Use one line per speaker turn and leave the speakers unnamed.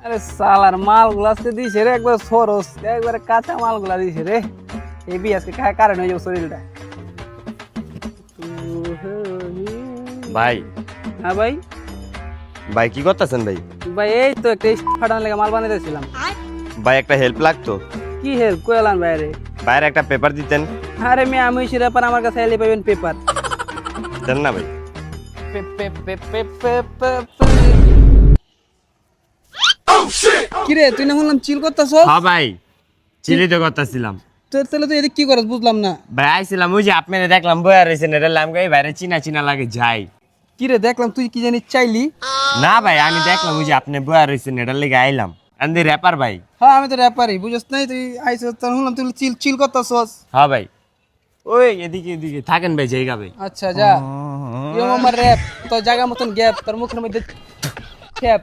আরে সালার মালগুলো আজকে দিছে রে একবার সরস একবারে কাঁচা মালগুলা দিছে রে হেবি আজকে খায় কারণ হয়ে যাবে শরীরটা।
ভাই
হ্যাঁ ভাই।
ভাই কি করতেছেন ভাই?
ভাই এই তো একটা ফাটানোর লেগে মাল বানাইতেছিলাম।
ভাই একটা হেল্প লাগতো।
কি হেল্প কইলাম ভাই রে?
ভাইয়ের একটা পেপার দিতেন।
আরে আমি সেরা পার আমার কাছে এলে পাবেন পেপার।
দেন না ভাই।
কিরে তুই না শুনলাম চিল করতেছ?
হ্যাঁ ভাই, চিলি তো করতেছিলাম।
তোর তাহলে তুই এদিকে কি করছ বুঝলাম না।
ভাই আইছিলাম ওই যে আপনারা দেখলাম বয়া রয়েছেন, এটা লাম গাই বাইরে চিনা চিনা লাগে যাই।
কিরে দেখলাম তুই কি জানি চাইলি।
না ভাই আমি দেখলাম ওই যে আপনি বয়া রয়েছেন, এটার লেগে আইলাম। আন্দি র্যাপার ভাই।
হ্যাঁ আমি তো র্যাপারই বুঝছ নাই তুই আইছিস তোর শুনলাম তুই চিল চিল করতেছস।
হ্যাঁ ভাই, ওই এদিকে এদিকে থাকেন ভাই, জায়গা ভাই।
আচ্ছা যা ইয়ো আমার র্যাপ তোর জায়গা মতন গ্যাপ তোর মুখের মধ্যে খ্যাপ